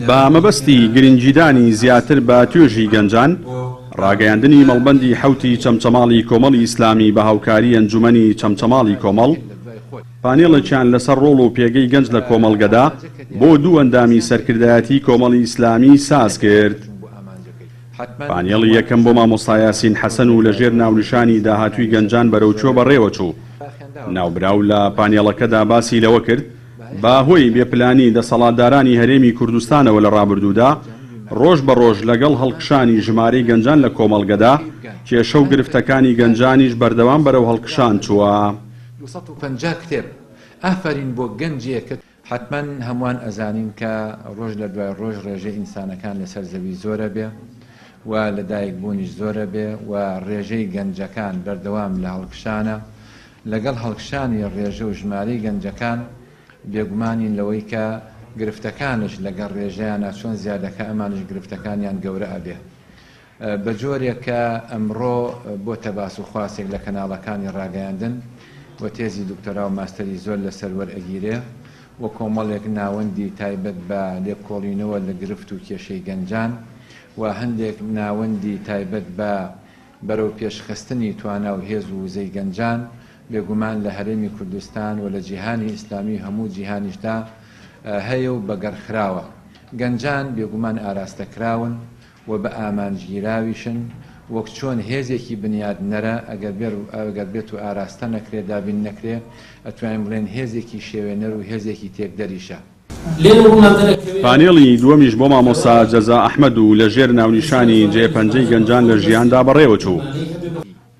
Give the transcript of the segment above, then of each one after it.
بە مەبەستی گرنگیدانی زیاتر بە توێژی گەنجان، ڕاگەیاندنی مەڵبەندی حوتی چەمچەماڵی کۆمەڵی ئیسلامی بە هاوکاری ئەنجومەنی چەمچەماڵی کۆمەڵ، پانێڵێکیان لەسەر ڕۆڵ و پێگەی گەنج لە کۆمەڵگەدا بۆ دوو ئەندامی سەرکردایەتی کۆمەڵی ئیسلامی ساز کرد. پانێڵی یەکەم بۆ مامۆستا یاسین حەسەن و لەژێر ناونیشانی داهاتووی گەنجان بەرەوچۆ بەڕێوەچوو. ناوبراو لە پانێڵەکەدا باسی لەوە کرد با هۆی بێپلانی دەسەڵاتدارانی هەرێمی کوردستانەوە لە ڕابردوودا ڕۆژ بە ڕۆژ لەگەڵ هەڵکشانی ژمارەی گەنجان لە کۆمەڵگەدا کێشە و گرفتەکانی گەنجانیش بەردەوام بەرەو هەڵکشان چووە. 250 کتێب ئافرین بۆ گەنجێکت حتمما هەمووان ئەزانین کە ڕۆژ لە دوای ڕۆژ ڕێژەی ئینسانەکان لەسەر زەوی زۆرە بێ و لەدایک بوونیش زۆرە بێ و ڕێژەی گەنجەکان بەردەوام لە هەڵکشانە. لەگەڵ هەڵکشانی ڕێژە و ژمارەی گەنجەکان بێگومانین لەوەی کە گرفتەکانش لەگەڵ ڕێژەیانە چۆن زیادەکە ئەمانش گرفتەکانیان گەورە ئەبێ. بە جۆرێک کە ئەمڕۆ بۆ تەباس و خواسێک لە کەناڵەکانی ڕاگەیاندن و تێزی دکتۆرا و ماستەری زۆر لەسەر وەرئەگیرێ و کۆمەڵێک ناوەندی تایبەت بە لێکۆڵینەوە لە گرفت و کێشەی گەنجان و هەندێک ناوەندی تایبەت بە بەرەو پێشخستنی توانە و هێز و وزەی گەنجان بێگومان لە هەرێمی کوردستان و لە جیهانی ئیسلامی هەموو جیهانیشدا هەیە و بەگەڕخراوە. گەنجان بێگومان ئاراستەکراون و بە ئامانجگیراویشن وەک چۆن هێزێکی بنیادنەرە ئەگەر بێت و ئاراستە نەکرێ دابین نەکرێ ئەتوانین بڵێن هێزێکی شێوێنەر و هێزێکی تێکدەریشە. پانێڵی دووەمیش بۆ مامۆستا جەزا ئەحمەد و لەژێر ناونیشانی جێپەنجەی گەنجان لە ژیاندا بەڕێوەچوو.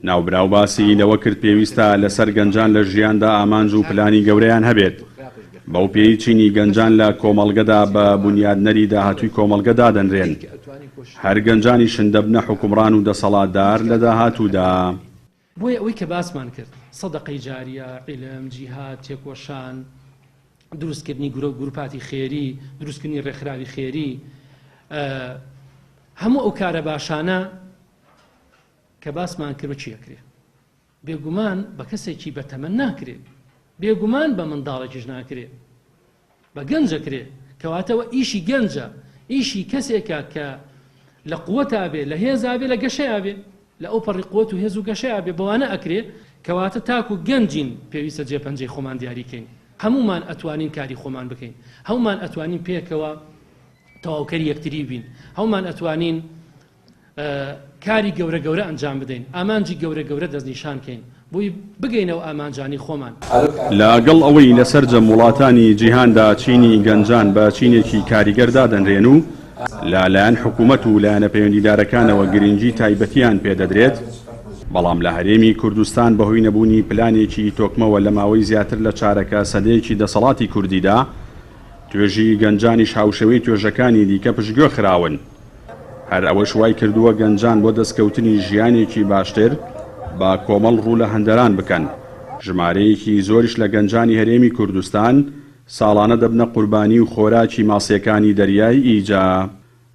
ناوبراو باسی لەوە کرد پێویستە لەسەر گەنجان لە ژیاندا ئامانج و پلانی گەورەیان هەبێت. بەو پێی چینی گەنجان لە کۆمەڵگەدا بە بنیادنەری داهاتووی کۆمەڵگەدا دەنرێن. هەر گەنجانی شندەبنە حکومڕان و دەسەڵاتدار لە داهاتوودا. بۆیە ئەوەی کە باسمان کرد سەدەقەی جاریە، عیلم، جیهاد، تێکۆشان، دروستکردنی گروپاتی خێری، دروستکردنی ڕێکخراوی خێری، هەموو ئەو کارە باشانە کە باسمان کرد چیەکرێ بێگومان بە کەسێکی بەتەمەن ناکرێت، بێگومان بە منداڵێکیش ناکرێت، بە گەنجەکرێ کەواتەوە ئیشی گەنجە، ئیشی کەسێکە کە لە قووەتا بێ، لە هێزا بێ، لە گەشەیا بێ، لە ئەو پەڕی قووەت و هێز و گەشەیا بێ بەوانە ئەکرێ کەواتە تاکو گەنجین پێویستە جێپەنجەی خۆمان دیاریکەین. هەمومان ئەتوانین کاری خۆمان بکەین، هەمومان ئەتوانین پێکەوە تەواوکەری یەکتری بین، هەمومان ئەتوانین کاری گەورە گەورە ئەنجام بدەین، ئامانجی گەورە گەورە دەستنیشانکەین بۆی بگەینەوە ئامانجانی خۆمان. لەگەڵ ئەوەی لەسەر جەم وڵاتانی جیهاندا چینی گەنجان بە چینێکی کاریگەردا دەنرێن و لەلایەن حکوومەت و لایەنە پەیوەندیدارەکانەوە گرنگی تایبەتیان پێدەدرێت، بەڵام لە هەرێمی کوردستان بەهۆی نەبوونی پلانێکی تۆکمەوە لە ماوەی زیاتر لە چارەکە سەدەیەکی دەسەڵاتی کوردیدا توێژی گەنجانیش هاوشەوەی توێژەکانی دیکە پشتگوێ خراون. هەر ئەوەش وای کردووە گەنجان بۆ دەستکەوتنی ژیانێکی باشتر با کۆمەڵ ڕوو لە هەندەران بکەن. ژمارەیەکی زۆریش لە گەنجانی هەرێمی کوردستان ساڵانە دەبنە قوربانی و خۆراکی ماسیەکانی دەریای ئیجا.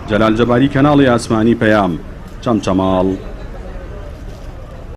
جەلال جەباری، کەناڵی ئاسمانی پەیام، چەمچەماڵ.